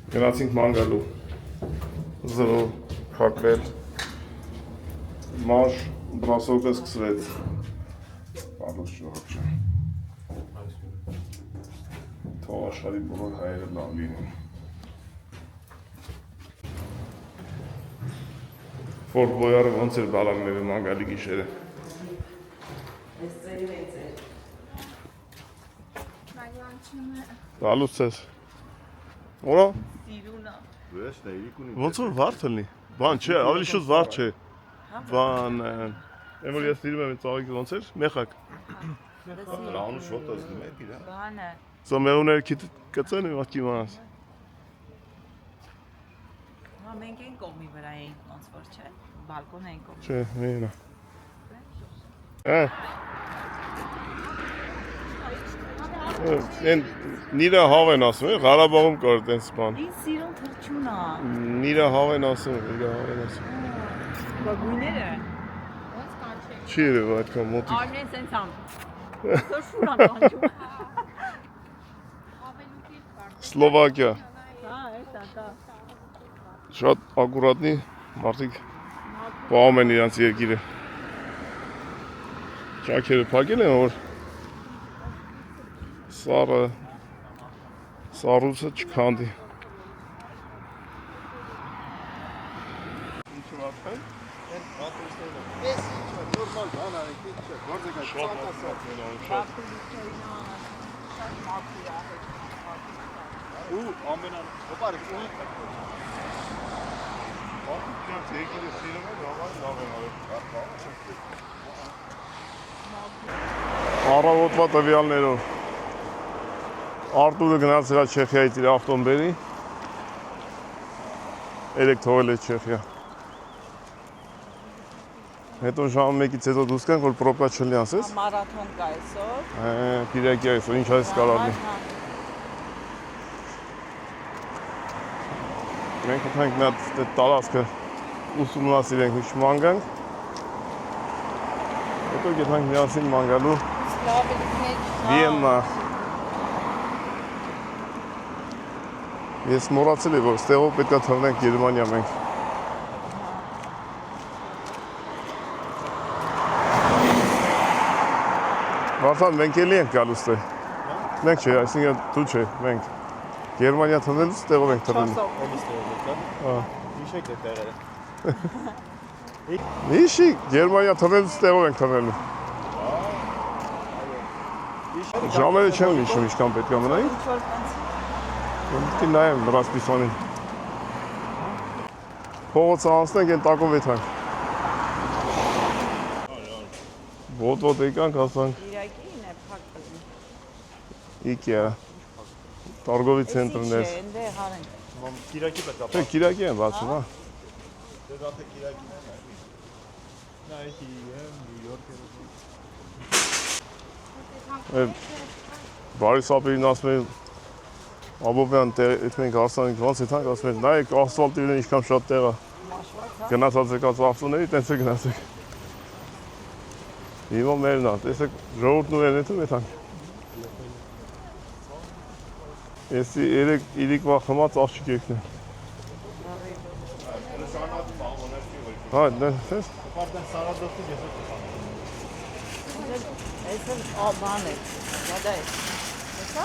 Գնացինք մանգալու, զրո, կակվել, մաշ, բասոկը սկսվեց, պարլոս ճողակ չան, թող աշխարի բոլոր հայերը լավ լինեն, Ֆորտ Բոյարը ոնց էր բալանները մանգալի գիշերը, Ես ծերի մեծ էր, տալուց ես, Օրա, սիրունա, ոնց որ վարդ հլնի, բան չէ, ավելի շուտ վարդ չէ, բան, եմ որ ես դիրում եմ ծաղիք ոնց էր, մեխակ, Լանու շոտը զգում է դիրա։ բանը, սա մեղուներ քիտ կծեն ու ատքի մանաս, հա մենք են կողմի վրա էինք ոնց որ չէ, բալկոն են կողմի, չէ, մենա, են նիրա հավ են ասում, Ղարաբաղում կար տենց բան, ինձ սիրուն թրջունա, նիրա հավ են ասում, իրա հավ են ասում, բա գույները, չի երև այդքան մոտիկ, արմեն սենց համ, թրջուն ամ կանչում, Սլովակիա, հա էսա, շատ ակուրատնի, մարդիկ պահում են իրանց երկիրը, ճակերը պակել են, որ սարը, սարուցը չքանդի, Ինչը վատխեն? Ու ամենան հոպարը ու Մարդիկ երկիրը սիրում են, համար լավ են արել, Առավոտվա տվյալներով Արտուրը գնաց իրա Չեխիայից իր ավտոն բերի, երեք թողել է Չեխիա, հետո ժամը մեկից հետո դուս կենք, որ պրոպկա չլի ասես, մարաթոն կա այսօր, Կիրակի այսօր, ինչ այս կարարնի, մենք հտանք նա տարածքը ուսումնասիրենք ինչ մանգանք, հետո գետանք միասին մանգալու Վիեննա, ես մորացել եմ, որ ստեղով պետք է թռնենք Գերմանիա մենք, Վարդան, մենք էլի ենք գալուս տեղ, մենք չէ, այսինքն դու չէ, մենք Գերմանիա թռնելուց տեղով ենք թռնելու, Իշեք է տեղերը։ Իշի, Գերմանիա թռնելուց տեղով ենք թռնելու, ժամերը չեմ լիշում ինչքան պետք է մնային, պետք է նայեմ ռասպիսանին, փողոցը անցնենք են տակով եթանք, ոտոտ եկանք հասանք, իրակին է պակ կլին, Ikea, տարգովի ցենտրներ, չէ, ընդեղ հարենք, Կիրակի պետք է Չէ, Կիրակի են բացում, հա։ Դե դատը Կիրակի։ Նայքի եմ Նյու Յորքերում։ Բարիս ապերին ասում են, Աբովյան այդ մենք հարսանենք ոնց եթանք, ասում են, նայեք ասֆալտի վրա ինչքան շատ տեղ է, գնացած եկած ավտոների, տենց է գնացեք։ Հիմա մերն է, տեսեք ժողովուրդն ու երնեթում եթանք։ Եսի իրիկվա խմած աղջիկ եկն է։ Հա, դες։ Պարտեն Սարադովի ես այսօր բան է, դա է, հեսա,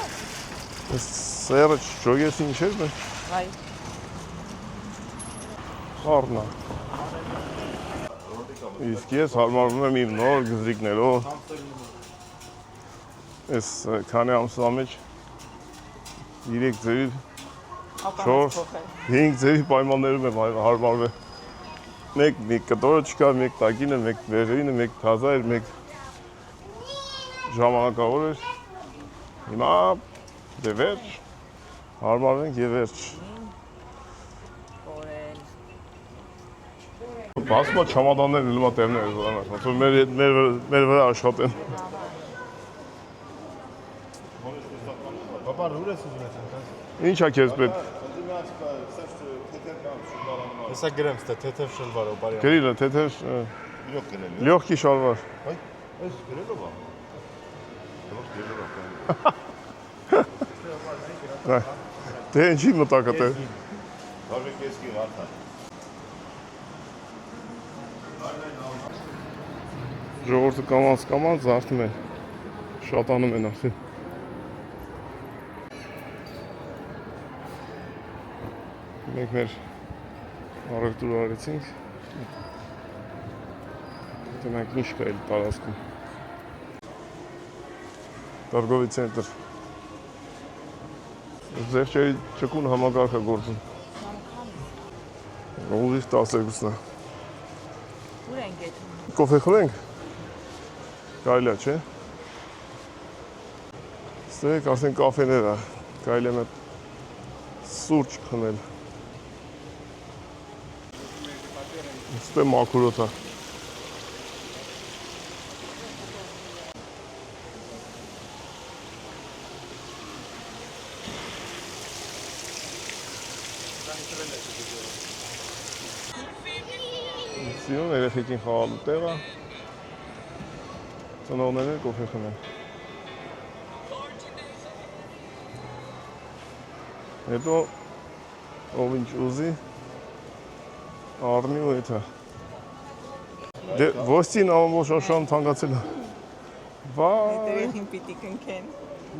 Սերը չջոգես ինչ էր, վայ, խառն է։ Իսկ ես հարմարվում եմ իմ նոր գզրիկներով, ես քանի ամսվա մեջ 3 ձևի, 4, 5 ձևի պայմաններում եմ հարմարվել։ Մեկ կտորը չկա, մեկ տակինը, մեկ վերջինը, մեկ թազա էր, մեկ ժամանակավոր էր։ Հիմա դե վերջ, հարմարվենք և վերջ։ կորել, Բասում է չամադաններ լմա տերներ էր վրան, ոնց որ մեր վրա աշխատեն։ Պապա ուր ես ուզում ես անքան։ Ինչ է քեզ պետք։ Հեսա գրեմ ստե թեթև շլվարով բարի։ Գրիլը, թեթև Իրոք գրել։ լյոխքի շալվար։ Այ, այս գրելով է։ Դեռ գրելով է։ Դե ինչի մտակը դե։ Բաժի կեսկի վարդա։ Ժողովուրդը կամաց զարթում է։ Շատանում են արդեն։ Մենք մեր առևտուրը արեցինք։ Տնանք ինչ կա էլ տարածքում։ Торговый центр։ Ձերչերի ճկուն համագարկ է գործում։ Ուղիղ 12-ն է։ Ուր ենք գետում։ Կոֆե խմենք։ Կարելի է, չէ՞։ Ստեք, ասեն կաֆեներ է։ Կարելի է մեկ սուրճ խմել։ Ստե մաքուրոտ է։ Սիրուն երեխեքին խաղալու տեղ է։ Ծնողները կոֆե խմեն։ Հետո ով ինչ ուզի առնի ու հետը։ Դե ոստին ամբողջ աշխարհում թանկացել է։ Վայ, Երեխին պիտի կնքեն։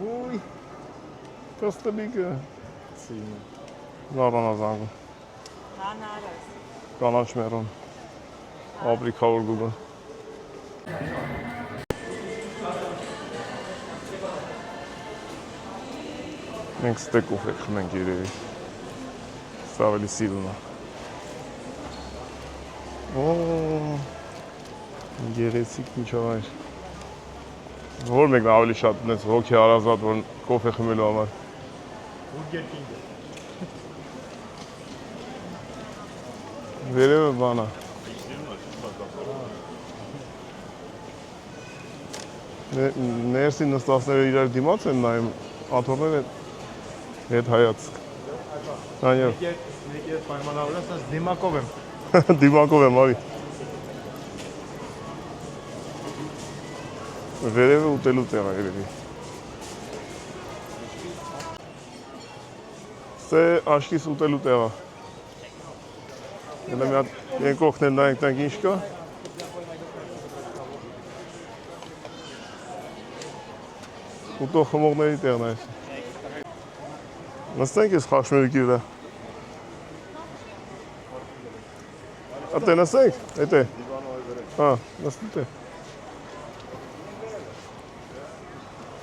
ոյ։ Կստելիկը։ Նորանազանգում։ Հանարս։ Կանաչ մերոն։ Ապրիկավոր գուգը։ Մենք ստեկ կոֆե խմենք երևի։ Սա ավելի սիրուն է։ Օ, գերեցիկ միջավայր։ Որ մեկն ավելի շատ նես հոգի հարազատ, որ կոֆե խմելու համար։ Բուրգեր կինգը։ Վերևը բան է։ Ներսի նստածները իրար դիմաց են նայում, աթոռները հետ հայացք։ Այո։ Մեկ ես պայմանավորել եմ, ասած դիմակով եմ։ Դիմակով եմ, արի։ Վերևը ուտելու տեղ է երևի։ Ստե աշկիս ուտելու տեղ է։ Ելա մի հատ եկողներ նայենք տանք ինչ կա։ Ուտող խմողների տեղն է այս։ Նստենք ես խաշմերուկի վրա։ Ատե նստենք, էտե։ Հա, նստենք է։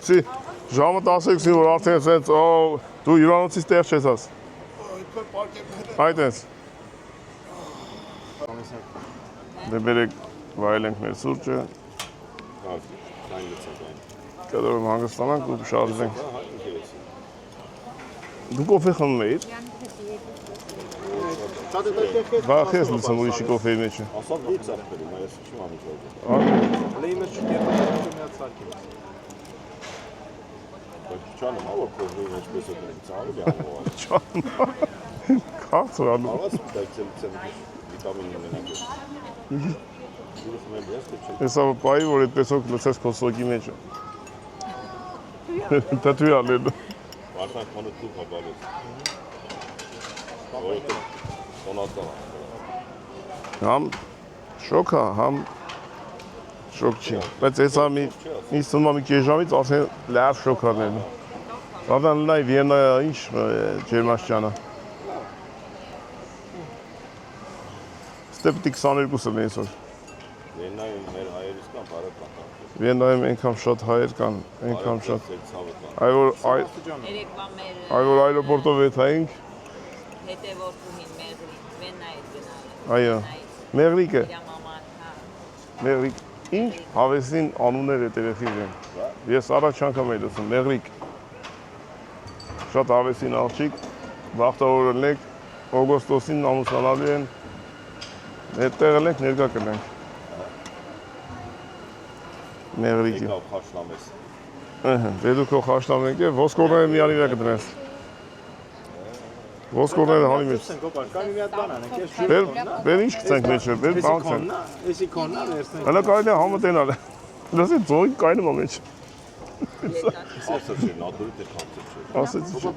Սի, ժամը 12-ին, որ արդեն սենց, դու հյուրանոցից տեղ չես աս։ Այդ ես։ Դե բերեք վայելենք մեր սուրճը։ Կդորում հանգստանանք ու շարժենք։ Դու կոֆե խմում էիր։ Վախ ես լցում ուրիշի կոֆեի մեջը։ Ասած դու ծախբերում, այս չեմ ամիջով։ Հələ իմը չկերպում միած սարքին։ Բայց չանում, որ կոֆեի մեջ պես է դրում, ծաղրի բյանում։ Չանում։ Քարծր ալու։ Աղաս դայցել վիտամին ունենակ։ Դուրս մեր ես թե չէ։ Հեսա պայի, որ այդպես ոք լցես քո սոկի մեջը։ Տատուի ալելու։ Վարդանք մանու թուղ հաբալես։ Որովհետև տոնատա։ Համ շոկ է, համ շոկ չի։ Բայց հեսա մի ստումա մի կես ժամից արդեն լավ շոկ արնելու։ Արդեն լնայ Վիեննա ինչ ջերմաշճանը։ Ստե պիտի 22-ը նես որ։ Վիեննայում մեր հայերից կան բարեկան։ Վիեննայում այնքան շատ հայեր կան, այնքան շատ։ Այ Երեկվա մեր որ այրոպորտով եթայինք, հետևորդուհին Մեղրի, Վեննայից գնալ։ այո, Մեղրիկը, Իր մաման, հա։ Մեղրիկ, ինչ հավեսին անուններ է երեխի են։ Ես առաջ անգամ եմ լսում, Մեղրիկ։ Շատ հավեսին աղջիկ, վաղտավոր ելնենք, օգոստոսին ամուսնանալու են, հետտեղ ելնենք, ներկա կլենք։ Մեղրիկի։ Եկավ խաշնամես։ Դե դու քո խաշտամենք է, ոսկորները միանի վրա կդրես։ Ոսկորները հանի մեջ։ Կանի մի հատ բան անենք, ես ջուր։ Բեր ինչ գցենք մեջը, բեր բանքցենք։ Էսի կոննա, վերցնենք։ Հələ կարելի է համը տենալ։ Լսի ձողի կայնում է մեջ։ Եկած Ասացի, նատուրի դեր կոնցեպտ։ Ասեցի չէ։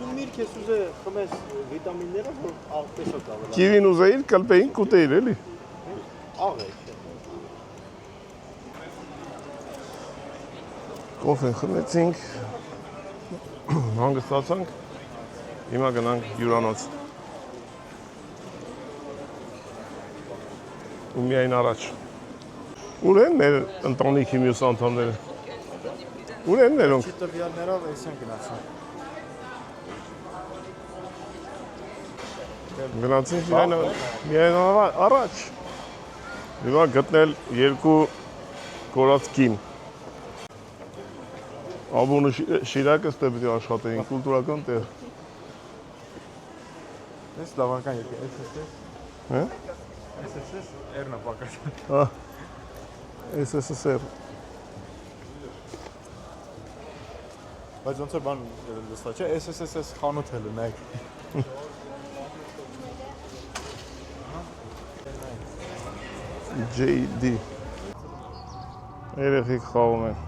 Դու միրգ ես ուզե խմես վիտամինները, որ աղտեսը կավելա։ Կիվին ուզեիր, կլպեին կուտեիր էլի։ Աղ է։ Կոֆե խմեցինք, հանգստացանք, հիմա գնանք հյուրանոց։ Ու միայն առաջ։ Ուր են մեր ընտանիքի մյուս անդամները։ Ուր են ներոնք։ Տվյալներով էս են գնացան։ Գնացինք միայն առաջ։ Հիմա գտնել երկու կորած կին։ Աբունը Շիրակը ստե պետք է աշխատեին, կուլտուրական տեղ։ Էս լավական եկե, SSS։ Հա։ SSS Էրնա պակաս։ Հա։ SSSR։ Բայց ոնց է բան լստա չէ, SSS խանութ է լնայք։ JD երեխեք խաղում են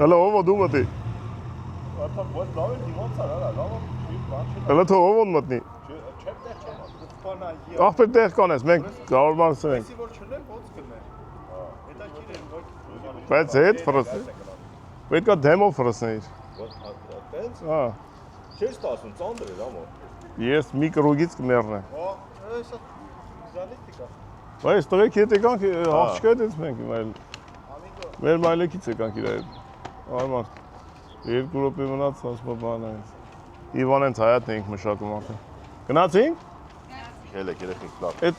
Հələ ով դու մտի Աթա ոչ լավ է դիվանց արա, լավ է բան չէ։ Հələ թող ով մտնի Չեմ դեր չեմ։ Բանա յա։ Ախպեր տեղ կանես, մենք կարող բանսենք Էսի որ չներ ոնց կներ։ Հետա ջիր են ոչ։ Բայց հետ ֆրսնի Պետք է դեմով ֆրսնեիր Տենց։ Հա Չես տասում, ծանր է, լամո։ Ես մի կրուգից կմեռնեմ Հա, էսա զալիտիկա։ Բայց տղեկ հետ եկանք աղջկա հետ ես մենք մեր մայլեկից եկանք իր հետ Արմարդ երկու րոպե մնաց ասպա բան այս Իվան հենց հայատն էինք մշակում արդեն Գնացինք Ելեք, երեխեք լավ։ Այդ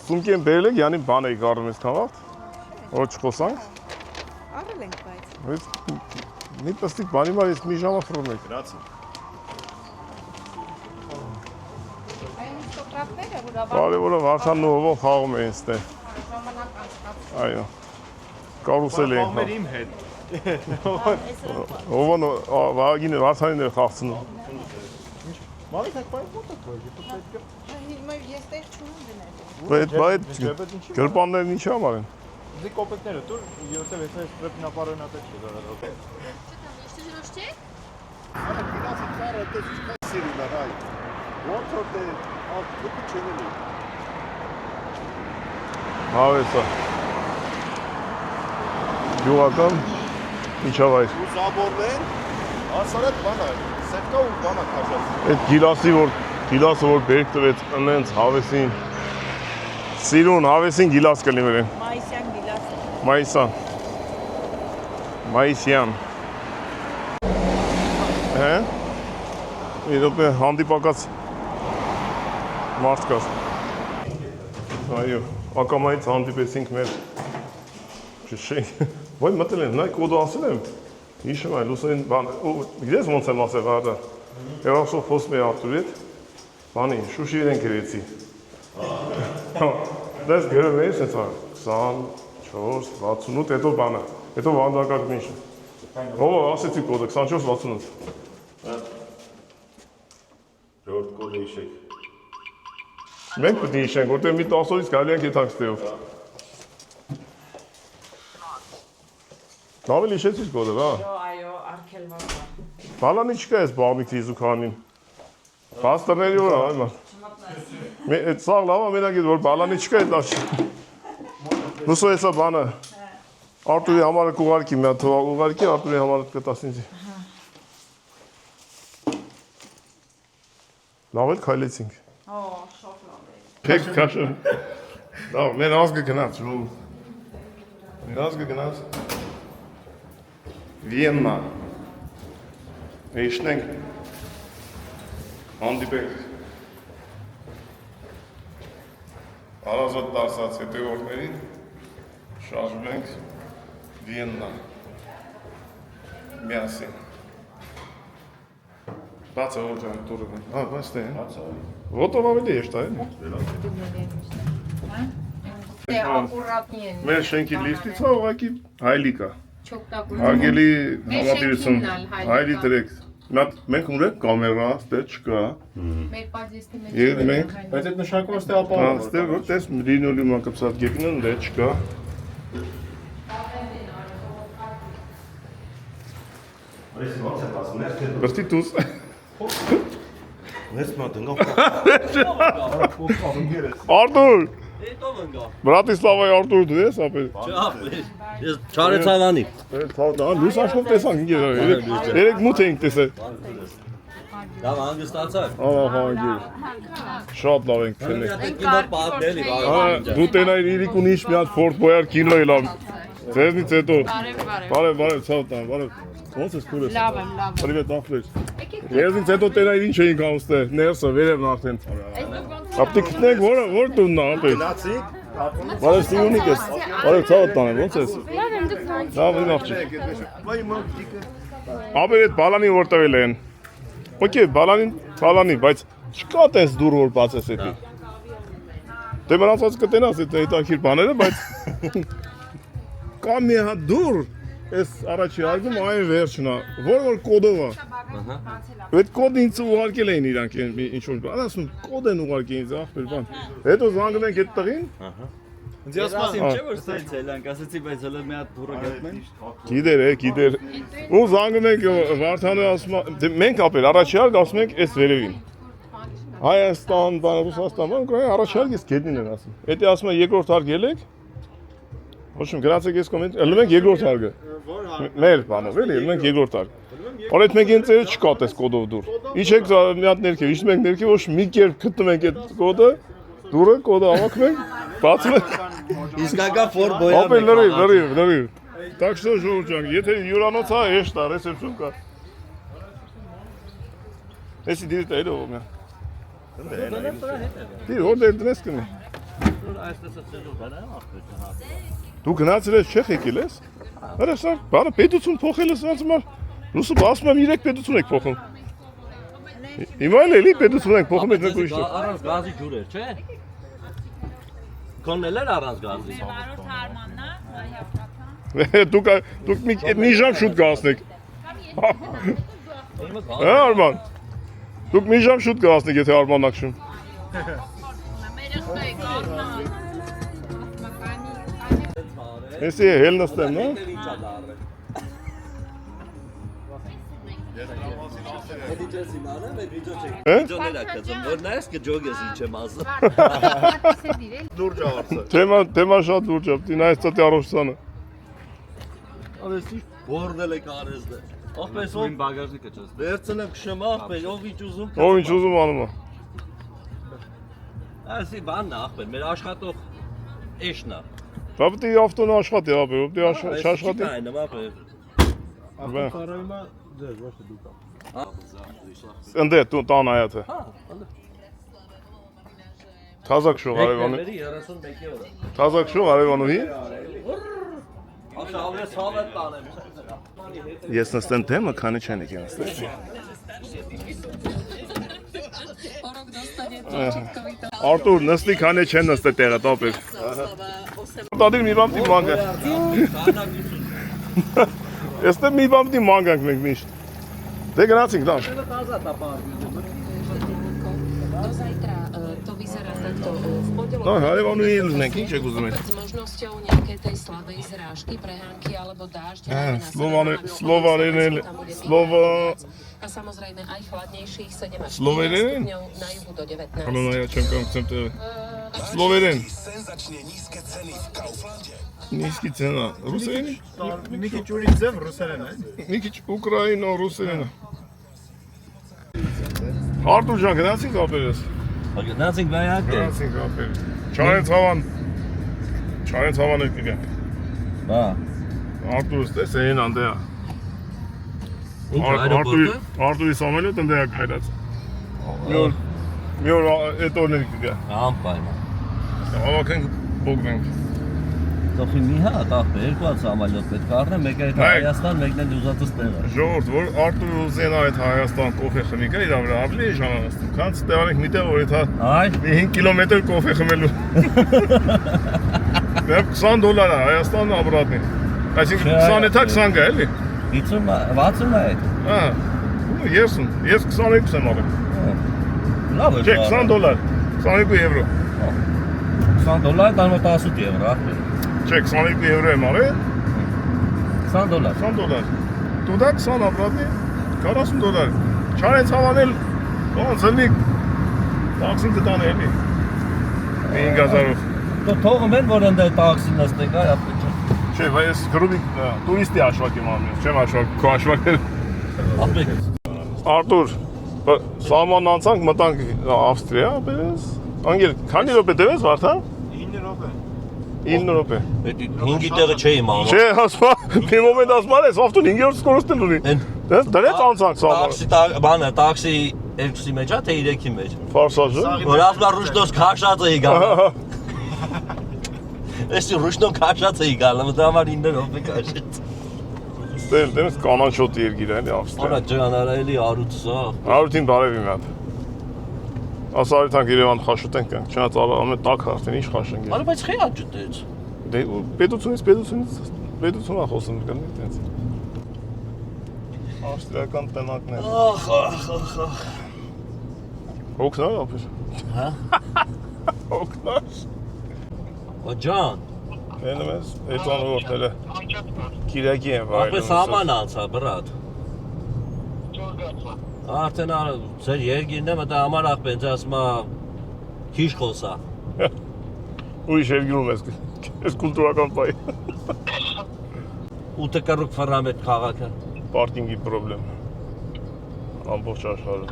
սումքի են բերել եք յանի բան էիք առնում ես քան վաղտ որ չխոսանք Առել ենք բայց։ Բայց մի պստիկ բանի մար ես մի ժամա ֆրում եք Գնացի։ Այն ստոկրատները, որ Կարևորը Վարդանն ու Հովով խաղում էին ստե ժամանակ անցկացրել։ Այո Կարուսել էինք Մեր իմ հետ։ Հովան Վահագինը Վարդանին էր խաղցնում Մամի так πάει ո՞նց է քոյի։ Հիմա ես տեղ չունեմ դնել։ Բայց գրպաններն ինչի համար են Դի կոպեկները դուր 7-ը 6-ը ստրեպնապարոնատը չի դարել։ Что жрешь чай? Արա գնացի կարը դες սիրուն հայ։ Ոնց որ դե դուք չենելի։ Հավեսա Գյուղական միջավայր Ու զաբորներ, ասարդ բանա, սետկա ու բանա քաշած։ Այդ գիլասը որ բերք տվեց ընենց հավեսին Սիրուն հավեսին գիլաս կլի մերեն Մայիսյան գիլաս։ Մայիսյան Հե Իրոպե հանդիպակաց մարդ կար Այո ակամայից հանդիպեցինք մեր Չշենք Ոյ մտել են, նայ կոդը ասել եմ Հիշում այ լուսային բան Գիտես ոնց եմ ասել վարդա Եվախսով խոսում է աղտուր հետ Բանի շուշի իրեն գրեցի Դες գրել ես հենց 24, 68 հետո բանը Հետո վանդակակ միշը Հովը ասեցի կոդը 24-68 Ժորդ կոդը իշեք։ Մենք պետք է իշենք, որտեղ մի 10 օրից գալի ենք եթանք ստեով Նավել իշեցիր կոդը, հա Այո, արգելված է։ Բալանի չկա ես բաղմիկ թիզուքանին Պաստրների որ այմա Այդ սաղ լավա մենակ էդ որ բալանի չկա էդ աշ Լուսո եսա բանը Արտուրի համարը կուղարկի մի հատ ուղարկի Արտուրի համարը կտաս ինձի Լավ էլ քայլեցինք Օ, շոկ լավ է։ Փեք քաշը Լավ, մեր ազգը գնաց Մեր ազգը գնաց Վիեննա Եշնենք Հանդիպենք Հարազատ դարսած հետևորդներին շարժում ենք Վիեննա միասին Բացը որ ջան տուրը հա բայց թե Ոտով ավելի էշտ այն Դե ակուրատնի են։ Մեր շենքի լիստից է ուղղակի հայլիկա Çok da güzel. Հարգելի Մեր համապիրություն, շենքինն էլ հայ հայրի դրեք։ Մենք ունենք կամերա, ստե չկա։ Մեր բաժնեստի մեջ։ Եվ մենք Բայց այդ նշանակում է ստե Հա, ապահովում։ ստե որ տես լինոլեումա կպսած գետնին դե չկա։ Այս ո՞նց է ասում, ներս թե Բրտիտուս։ ներս մա դնգա։ Արտուր։ Բրատիսլավայի Արտուր դու ես ապել։ Ես Չարեցավանի։ Դա լույս աշխով տեսանք ինձ։ Երեք մութ էինք տեսել։ Դա հանգստացար։ Ահա հանգիր։ Շատ լավ ենք ցենել։ Կինո պատմելի Դու տենայր իրիկ ունի մի հատ Ford Boyard կինո էլավ։ Ձեզնից հետո։ Բարև, ցավ տան, բարև։ Ոնց ես քուրես։ Լավ եմ, լավ եմ։ Привет, ախպեր։ Ձեզնից հետո տենայր ինչ էինք անում ստե։ Ներսը վերևն արդեն։ Ապտիկ գտնենք որ տունն է ապել։ Գնացի։ Բարև Սիյունիկ ես։ Բարև ցավ տան, ոնց ես։ Լավ եմ, դուք ո՞նց։ Լավ եմ աղջիկ։ Վայ մոմտիկը։ Ապեր այդ բալանի որտվել են։ Okay, բալանի, բայց չկա տես դուր որ բացես էդի։ Դե մնացած կտենաս այդ հետաքրքիր բաները, բայց կա մի հատ դուր, այս առաջի արգում այն վերջնա, որ կոդով է։ Այդ կոդը ինձ ուղարկել էին իրանք ինչ որ բան, ասում կոդ են ուղարկել ինձ ախպեր բան։ Հետո զանգում ենք այդ տղին։ Ինձ ասում եմ, Չէ որ ստացել ենք, ասացի բայց հələ մի հատ դուրը գտնեն։ Գիտեր։ Ու զանգում ենք Վարդանը ասում է, մենք ապել առաջի արկ ասում ենք այս վերևին։ Հայաստան, բան Ռուսաստան, բան Ուկրաինա առաջի արկ ես գետնին են ասում։ Էդի ասում է երկրորդ արկ ելեք։ Ոչմ գնացեք ես կոմենտ, ելնում ենք երկրորդ արգը։ Մեր բանով էլի, ելնում ենք երկրորդ արկ։ Օրդ մեկ ինձ չկա տես կոդով դուր։ Իջեք մի հատ ներքև, իջնում ենք ներքև, ոչ մի կերպ գտնում ենք այդ կոդը, դուրը կոդը ավակում ենք, բացում ենք։ Իսկական Ford Boyard։ Ապել լրիվ։ Так что ժողովուրդ ջան, եթե հյուրանոց է, հեշտ է, ռեսեպսիոն կա։ Էսի դիրտ է ով մա։ Դիր հոր դեր դնես կնի։ Դու գնացել ես չեխ եկել ես։ Արա սա բանը պետություն փոխել ես ոնց մար։ Ռուսը ասում եմ 3 պետություն եք փոխում։ Հիմա էլի պետություն եք փոխում եք ուրիշ։ Առանց գազի ջուր էր, չէ՞։ Կոննել էր առանց գազի։ Վարորդ հարմաննա, Դուք մի ժամ շուտ կհասնեք։ Հա Արման։ Դուք մի ժամ շուտ կհասնեք եթե Արմանակշում։ Էսի հել նստեմ, նո։ Վիդեոներ ակածում, որ նայես կջոգես ինչ եմ ասում։ Դուրջ արծը։ Թեմա շատ լուրջ է, դի նայես ծտի առողջանը։ Արեստի բորդել եք արեստը։ Ախպես ով բագաժնիկը չես։ Վերցնեմ քշեմ ախպեր, ով ինչ ուզում։ Ով ինչ ուզում անում է։ Այսի բանն է ախպեր, մեր աշխատող էշն է։ Դա պետք է ավտոն աշխատի, ապե, պետք է չաշխատի։ Այն ախպեր։ Ախտարայմա ձեր ոչ թե դուք։ Ընդ է տան այաթը։ Թազակ շող արևանը։ 31 օրը։ Թազակ շող արևանուհի։ Աշա ավելի ցավը տանեմ։ Ես նստեմ թեմը, քանի չեն եկել նստել։ Արտուր, նստի քանի չեն նստել տեղը, տապեր։ Դադիր մի բան դի մանգա։ Եստե մի բան դի մանգանք մենք միշտ։ Դե գնացինք դաշ։ Do zajtra to vyzerá takto v pondelok. No, harevanu jednենք, ինչ եք ուզում եք։ S možnosťou nejakej tej slabej zrážky, prehánky alebo dážď. A samozrejme aj chladnejších 7 až 14 stupňov, na juhu do 19. Áno, no ja čakám, chcem to... Sloveren. Senzačne nízke ceny v Kauflande. Nízky cena. Ruseniny? Մի քիչ ուրիշ ձև ռուսերեն է։ Մի քիչ Ուկրաինա, ռուսերենը։ Արտուր ջան, գնացինք ապերես։ Գնացինք վայակ։ Գնացինք ապեր։ Չարենց հավան եք գնանք։ Հա։ Արտուրս տես էին անդեա։ Ինչ այրոպորտը։ Արտուրի սամելյոտ անդեա կայրած։ Մի օր այդ օրներ կգա։ Անպայման։ Ավակենք բոգնենք։ Տոխի մի հատ ախպե, երկու հատ սամալյոտ պետք է առնեմ, մեկը այդ Հայաստան, մեկն էլ ուզածս տեղը։ Ժողովուրդ, որ Արտուր ուզենա այդ Հայաստան կոֆե խմիկը, իրա վրա ավելի ժամանակ։ Քանց տեղանենք մի տեղ, որ իթա 5 կիլոմետր կոֆե խմելու։ $20 է Հայաստան ապրատն։ Այսինքն 20-ը 20 գա էլի։ 50 60 է։ Հա։ Ես 22 եմ արել։ Լավ է։ Չէ, $20, 22 եվրո։ $20 դառնում 18 եվրո, ախպեր։ Չէ, 22 եվրո եմ արել։ $20։ $20։ Տուդա 20 ապրատի $40։ Չարեց հավանել ոնց էլի տաքսին կտան էլի 5000-ով։ Դու թողում են որ ընդ տաքսի նստեք, այ ապա։ Չէ, բայց ես գրուպի տուրիստի հաշվակ եմ անում, չեմ հաշվակ, քո հաշվակները։ Ապեք։ Արտուր, սահման անցանք, մտանք Ավստրիա, պես։ Անգել, քանի րոպե տևեց Վարդան։ 9 րոպե։ 9 րոպե։ Պետք 5-ի տեղը չէի իմանում։ Չէ, ասма, մի մոմենտ ասма ես, ավտոն 5-րդ սկորոստ էլ ունի։ Դրեց անցանք սահման։ Տաքսի բանը, տաքսի 2-ի մեջ է, թե 3-ի մեջ։ Ֆարսաժը։ Որ ասма ռուշնոս քաշած էի գալ։ Էսի ռուշնոն քաշած էի գալ, մտա համար 9 րոպե քաշեց։ Դեր դեմս կանանչոտ երկիր է, էլի Ավստրիա։ Արա ջանարայելի արուծա։ Արութին բարևի մի հատ։ Ասա արիթանք Երևան խաշուտենք, չնայած ամեն տակ արդեն ինչ խաշենք։ Արա բայց խի աջուտեց։ Դե պետությունից պետությունա խոսում կլինի տենց։ Ավստրիական տնակներ։ Ախ։ Օգնար ապեր։ Հա։ Օգնար։ Ջան, Ենում ես, այդ անորտները Կիրակի են վայրում։ ապե սաման անցա, բրատ։ Արդեն ձեր երգիրն է մտա համար աղպենց ասմա հիշ խոսա։ Ուրիշ երգիրում ես կուլտուրական պայ։ Ուտը կռուկ վրամ էտ քաղաքը։ Պարտինգի պրոբլեմ։ Ամբողջ աշխարհը։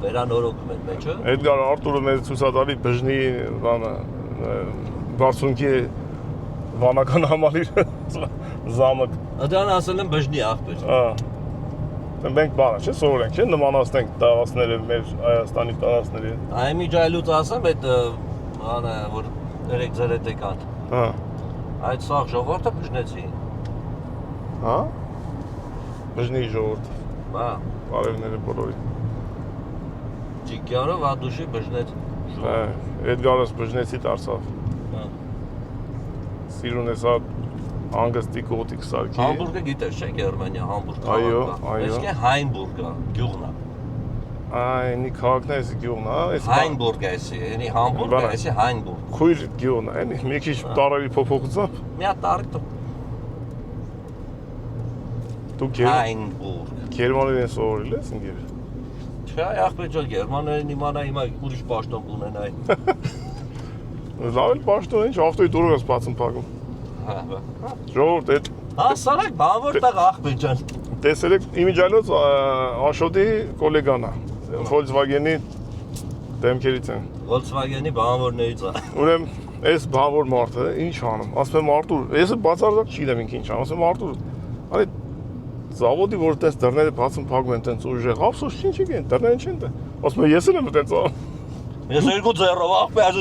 Վերանորոգում են մեջը։ Էդգար Արտուրը մեզ ցուցադարի բժնի բանը բարձունքի վանական համալիր զամը։ Ադան ասել եմ բժնի աղբեր։ Հա։ Մենք բանը չէ, սովորենք, չէ, նմանացնենք տարածքները մեր Հայաստանի տարածքների։ Այ միջայլուց ասեմ այդ բանը որ երեք ձեր հետ եկան։ Հա։ Այդ սաղ ժողովուրդը բժնեցի։ Հա։ Բժնի ժողովուրդ։ Բա, Բարևները բոլորի։ Ճիկյանը վադուշի բժնեց։ Հա, Էդգարս բժնեցի դարձավ։ Հա։ Սիրուն ես հա հանգստի կոտիկ սարքի։ Համբուրգը գիտես չէ Գերմանիա, Համբուրգ։ Այո, այո։ Իսկ է Հայնբուրգը, գյուղն է։ Այնի քաղաքն է, էսի գյուղն է, էսի։ Հայնբուրգը էսի, էնի Համբուրգը էսի Հայնբուրգ։ Քույր գյուղն է, էնի մի քիչ տարերի փոփոխությամբ։ Մի հատ տարի Դու Հայնբուրգ։ Գերմաներեն սովորել ես ինքեր։ Չէ, ախպեջան Գերմաներեն իմանա հիմա ուրիշ պաշտոն կունենայի։ Լավ էլ պաշտոն ինչ ավտոյի դուրս ես բացում փակում։ Հա։ Ժողովուրդ այդ Հա, սարակ բանվոր տեղ ախպեջան։ տեսել եք իմիջայլոց Աշոտի գոլեգան է։ Volkswagen-ի դեմքերից են։ Volkswagen-ի բանվորներից է։ Ուրեմն այս բանվոր մարդը ինչ անում։ Ասում եմ Արտուր, եսը բացարձակ չգիտեմ ինքը ինչ անում։ Ասում եմ Արտուր, արի զավոդի որ տես դռները բացում փակում են տենց ուժեղ, ափսոս ինչ են, դռները չեն տա։ Ասում եմ ես էլ եմ տենց անում։ Ես երկու ձեռով ախպեջ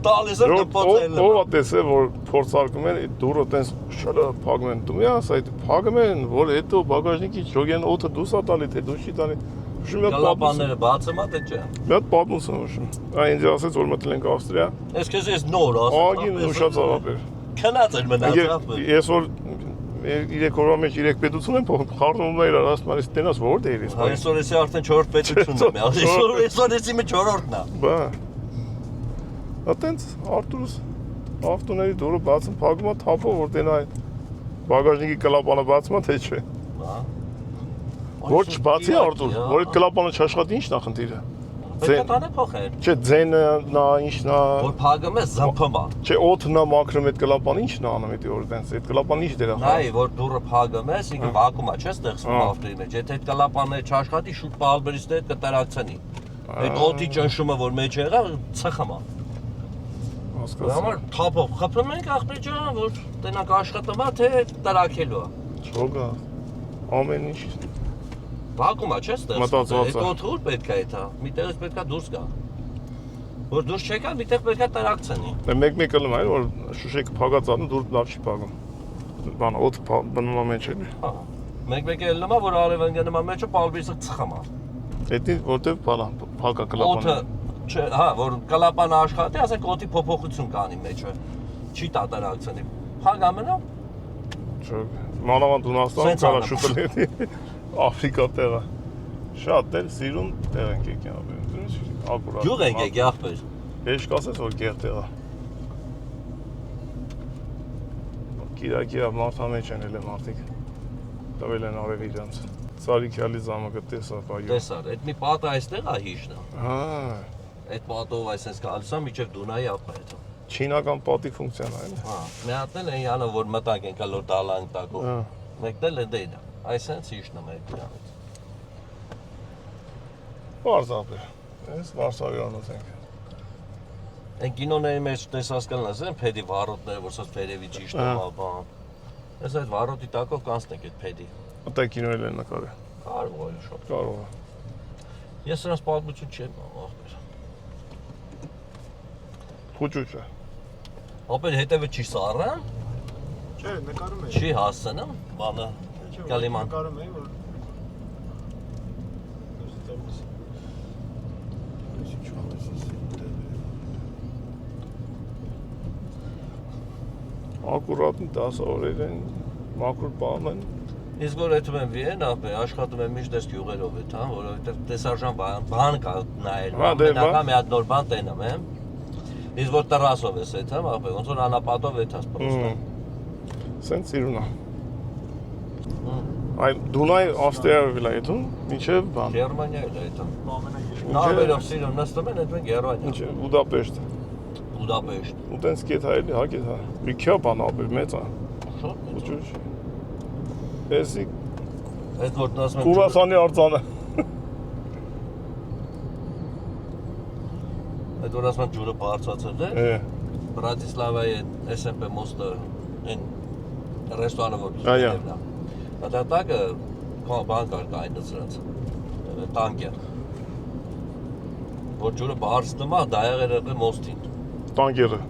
տալիս եմ դպոցել։ Ով է տեսել որ փորձարկում են այդ դուրը տենց շալը փակում են։ Դու մի ասա այդ փակում են, որ հետո բագաժնիկի ճոգեն օդը դուրս է տալի, թե դուրս չի տալի։ Կլապանները բացում է թե չէ։ Մի հատ պատմություն ուշում։ Այն ինձ ասեց որ մտել ենք Ավստրիա։ Ես քեզ նոր ասում։ Ագին ուշացավ ապեր։ Քնած էր մնաց ախպեր։ Ես որ 3 օրվա մեջ 3 պետություն եմ փոխում, խառնում եմ իրար, ասում եմ, տենաս որտե էր ես։ Այսօր էսի արդեն 4 պետությունն եմ։ Այսօր էսի մի 4-րդն է։ Բա։ Այտենց Արտուրս ավտոների դուրը բացում փակում է թափով, որ տենա բագաժնիկի կլապանը բացում է թե չէ։ Բա։ Որ չբացի Արտուր, որ այդ կլապանը չաշխատի ի՞նչն է խնդիրը։ Պետք է տանը փոխել։ Չէ, ձենը նա ինչն է։ Որ փակում է զմփում է։ Չէ, օդն է մաքրում այդ կլապանը ինչն է անում այդ որ տենց, այդ կլապանը ինչ դեր է։ Այ որ դուրը փակում ես, ինքը վակուում է, չէ՞, ստեղծվում ավտոյի մեջ։ Եթե այդ կլապանը չաշխատի, շուտ պալբերից դե կտրակցնի։ Այդ օդի ճնշումը որ մեջ եղա, ցխում է։ Հասկացա։ Համար թափով խփում ենք ախպեջան, որ տենակ աշխատում է, թե տրակելու է։ Չոգա։ Ամեն ինչ։ Վակուում է, չէ՞, ստեղծվում։ Մտածված է։ Այդ օդը ուր պետք է դա։ Միտեղից պետք է դուրս գա։ Որ դուրս չեկա, միտեղ պետք է տրակցնի։ Մեկ ելում է, որ շուշեքը փակած անում, դուր լավ չի փակում։ Բան օդ բնում է մեջ էլի։ Հա։ Մեկ ելնում է, որ արևանգնում է մեջը պալբերիսը ծխում է։ Դա որտեվ բանա փակա կլապանը։ Օդը, չէ, հա, որ կլապանը աշխատի, ասենք օդի փոփոխություն կանի մեջը։ Չի տատարակցնի։ Փակ ամենա Մանավանդ Հունաստան Սենց կարա անեմ։ շուտ լինի Աֆրիկա տեղը։ Շատ էլ սիրուն տեղ ենք եկել ապրել։ Ակուրատ։ Գյուղ ենք եկել ախպեր։ Ես կասես որ գեղ տեղը։ Կիրակի մարդամեջ են էլ մարդիկ։ Տվել են արև իրանց։ Սարիքյալի զամակը տեսա բայո։ Տեսար, այդ մի պատը այստեղ է հիշն է։ Հա, Այդ պատով այսպես գալիս է միջև Դունայի ափը հետո։ չինական պատի ֆունկցիան է, էլի։ Հա, մի հատ էլ են յանը որ մտակ են կալոր դալան տակով։ Հա։ Մեկն էլ է դեյնա։ Այսպես հիշն է մեր դրանից։ Վարսապեր։ Ես Վարշավյանոց ենք։ Այն կինոների մեջ տեսած կլնես են փեդի վարոտները, որ սոց փերևի ճիշտ է բան։ Ես այդ վարոտի տակով կանցնեք այդ փեդի։ Ատա կինոել են նկարել։ Կարող է շոտ։ Կարող է։ Ես նրանց պատմություն չեմ ախպեր։ Խուճուճը։ Ապեր հետևը չի սառան, Չէ, նկարում էի։ չի հասցնում, բանը կալիման։ Նկարում էի, որ Ակուրատնի 10 օրեր են, մաքուր բան են։ Իսկ որ այդում եմ Վիեննա, աշխատում եմ միշտ այս գյուղերով հետ, հա, որովհետև տեսարժան բան կա նայել, ամենակա մի հատ նոր բան տենամ եմ։ Իսկ որ տրասով ես այդ, հա, ոնց որ անապատով այդ հաս պրոստը։ Սենց սիրուն է։ Այ Դունայ Ավստրիայով էլ է այդում, մինչև բան։ Գերմանիա էլ է այդ։ Նավերով սիրում նստում են այդ մենք Գերմանիա։ Ինչ է, Բուդապեշտ։ Բուդապեշտ։ Ու տենց կետ հայելի, հա կետ հա։ Բիքյա բան ապեր, մեծ է։ Շատ մեծ։ Ուջուջ։ Էսի Այդ որ դասում եմ Կուրասանի արձանը։ Այդ որ ասում եմ ջուրը բարձրացել է։ Բրատիսլավայի SMP մոստը այն ռեստորանը որ Այո։ Ատատակը բան կար կայնացրած տանկեր որ ջուրը բարձրում է դա եղել է մոստին Տանկերը։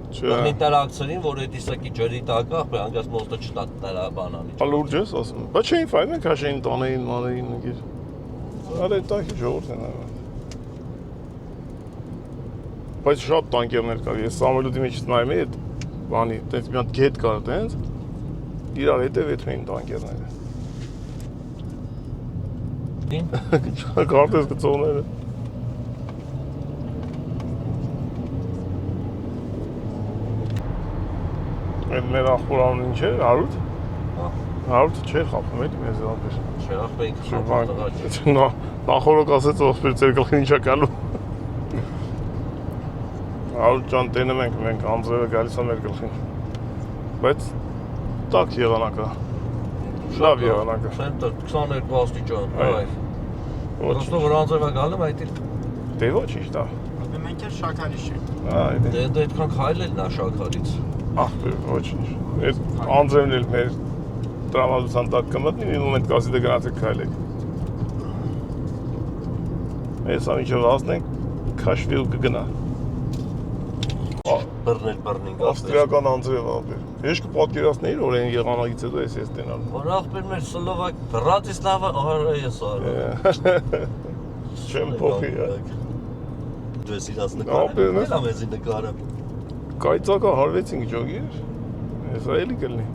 Չէ։ ինտերակցիային որ այդ իսակի ջրի տակը հանգած մոստը չտա դրա բանանի Լուրջ ես ասում։ Բայց չէին ֆայլ, մենք հաշեին տանեին, մանեին նգիր։ Արե տանկի ժողովուրդ են այո։ Բայց շատ տանկերներ կար։ Ես Սամվելուտի մեջ նայում էի այդ բանի, տենց մի հատ գետ կար տենց։ Իրար հետև էին տանկերները։ Դին Կարտես գծողները։ Այդ մեր ախորան ինչ է, Հարութ։ Հարութը չէր խապում էլի մեզ ապեր։ շեղախբեինք Նախորոք ասեց ոսպեր ծեր գլխին ինչա կալու։ Հարութ ջան տենում ենք մենք անձրևը գալիս է մեր գլխին։ Բայց տակ եղանակա։ Լավ եղանակա։ Սենտր 22 աստիճան, այ։ Ոստո որ անձրևը գալում այդ Դե ոչինչ դա։ մենք էլ շաքարի շենք։ Այ դե այդքան քայլել նա շաքարից։ Ախպեր, ոչինչ։ Այդ անձրևն էլ մեր տրամադրության տակ կմտնի, մի մոմենտ կասի դե գնացեք քայլեք։ Ես ամիջով հասնենք, քաշվիլ կգնա։ Բռնին Ավստրիական անձրև ապեր։ Ես կպատկերացնեի, որ այն եղանակից հետո ես տենալ։ Որ ախպեր մեր Սլովակ Բրատիսլավա արա ես արա։ Չեմ փոխի։ Դու ես իրաց նկարը։ Էլ ամեզի նկարը։ Կայծակա հարվեցինք ջոգիր։ Հեսա էլի կլնի։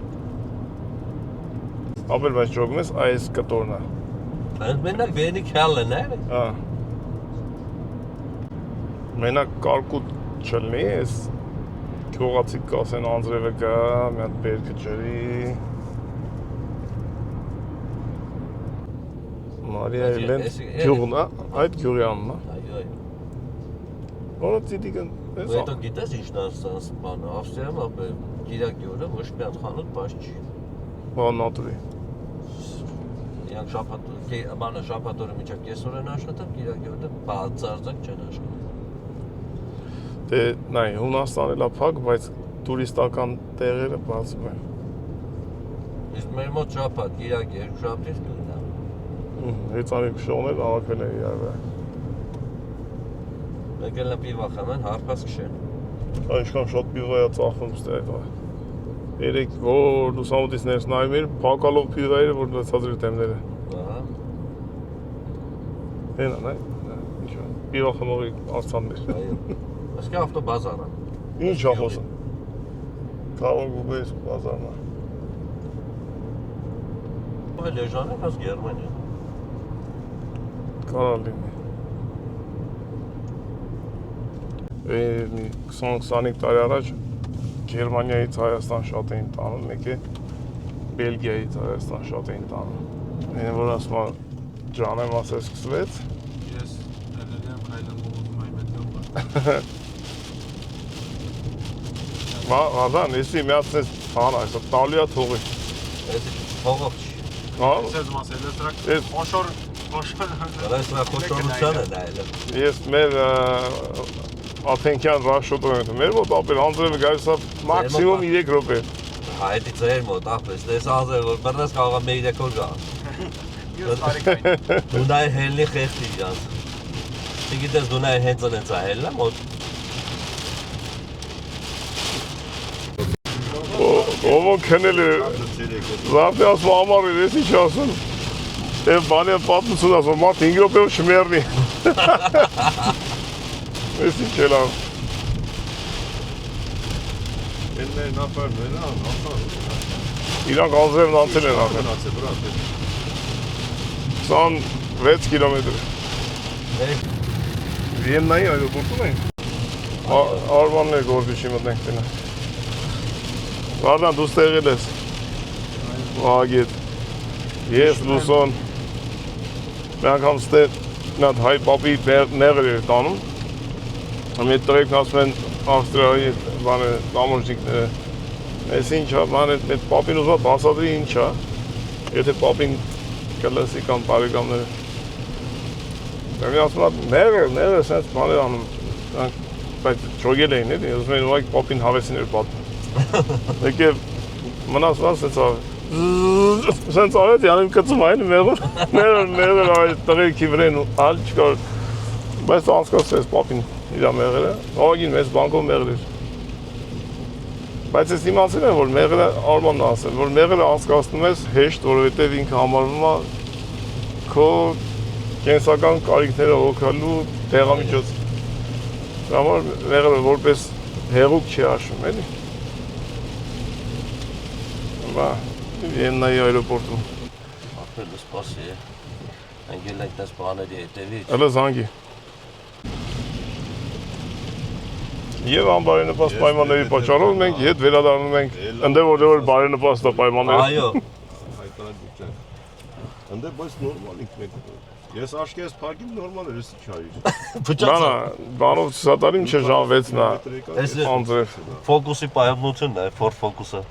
Ապեր բայց ջոգում ես այս կտորնա։ Այդ մենակ վենի քյալն է։ Հա։ Մենակ կարկուտ չլնի ես Գյուղացիք կասեն անձրևը կա, մի հատ բերքը ջրի։ Մարիա Էլեն գյուղն է, այդ գյուղի անունն է։ Այո։ Որը ծիդիկը Դու հետո գիտես ինչն է ասած բանը, Ավստրիայում ապե Կիրակի օրը ոչ մի հատ խանութ բաց չի։ Բան նատուրի։ Իրանք բանը շաբաթ օրը միջև կեսօր են աշխատում, Կիրակի օրը բացարձակ չեն աշխատում։ Դե նայ, Հունաստանն էլ է փակ, բայց տուրիստական տեղերը բացում են։ Իսկ մեր մոտ շաբաթ, Կիրակի, երկուշաբթից կլինի։ Հեծանի քշողներ հավաքվել են իրար վրա։ Եկել են պիվա խմեն, հարբած քշեն։ Այնքան շատ պիվա է ծախում ստեղ։ Երեք որ լուսամուտից ներս նայում էր, փակալով պիվայերը, որ լցած էր դեմները։ Ահա։ Հենա, նայ։ Ինչ է։ Պիվա խմողի արցաններ։ Այո։ Ասկա ավտոբազարը։ Ինչ է խոսում։ Կարող գուբես բազարնա։ ավելի էժան է, քան Գերմանիա։ Կարա լինի։ 20-25 տարի առաջ Գերմանիայից Հայաստան շատ էին տանում, մեկը Բելգիայից Հայաստան շատ էին տանում։ Այն որ ասում եմ ջանեմ ասել սկսվեց։ Ես ելել եմ քայլում ուզում եմ այդտեղ։ Վազան, եսի միացնես բան այսա տալիա թողի։ Էս փողոք չի։ Հա։ Ես մասել եմ դրա Ես խոշոր Դա էս նրա խոշորությանը նայել։ ես մեր Աթենքյան ռաշոտում եմ։ Մեր մոտ ապեր անձրևը գալիս է մաքսիմում 3 րոպե։ Հայտի ձեր մոտ ախպես, դες անձրև որ բռնես կարող է մի 3 օր գա։ Դու նայ հելնի խեղդի իրանց։ Չգիտես դու նայ հենց այնց է հելնա մոտ։ Ո՞վ քնել է։ Զարդի ասում ամառ էր, ես ինչ ասում։ Եվ բանի պատմություն ասում, մարդ 5 րոպեով չմեռնի։ Ես ինչ էլ ամ։ Էններ նապարներ, նապար։ Իրանք անձրևն անցել են արդեն։ 26 կիլոմետր։ Վիեննայի այրոպորտում ենք։ Արմաններ գործիչի մտնենք տնա։ Վարդան դու ստեղել ես։ Վագետ։ Ես լուսոն։ Մի անգամ ստեղ նատ հայ պապի նեղր էր տանում։ Ամի տրեկն ասում են Ավստրիայի բանը ամորջիկները։ Ես ինչա, բանը այդ պապին ուզում բացատրի ինչա։ Եթե պապին կլսի կամ բարեկամները։ Դեմի ասում եմ նեղր սենց բաներ անում։ Բայց ճոգել էին էլի, ուզում են ուղղակի պապին հավեսին էր պատմում։ Եկև մնաց սենց սենց արեց, յանում կծում այն մեղր այդ տղերքի վրեն ալ չկար։ Բայց անցկացրեց պապին իրա մեղրը, ողագին մեծ բանկով մեղր էր։ Բայց ես իմացել եմ, որ մեղրը Արմանն ասել, որ մեղրը անցկացնում ես հեշտ, որովհետև ինքը համարվում է քո կենսական կարիքները հոգալու դեղամիջոց։ Դա համար մեղրը որպես հեղուկ չի հաշվում, էլի։ Բա, Վիեննայի այրոպորտում։ Ապրել սպասի է։ Անգել ենք տես բաների հետևից։ Հələ զանգի։ Եվ անբարենպաստ պայմանների պատճառով մենք հետ վերադառնում ենք ընդեղ որ բարենպաստ է պայմանները։ Այո։ Ընդեղ բայց նորմալ ինքն է։ Ես աշկերս փակիմ նորմալ էր, ես չարի։ Փճացա։ Բանով սատարիմ չէ ժան 6-ն է Էս անձրև։ ֆոկուսի պայմանությունն է, Ford Focus-ը։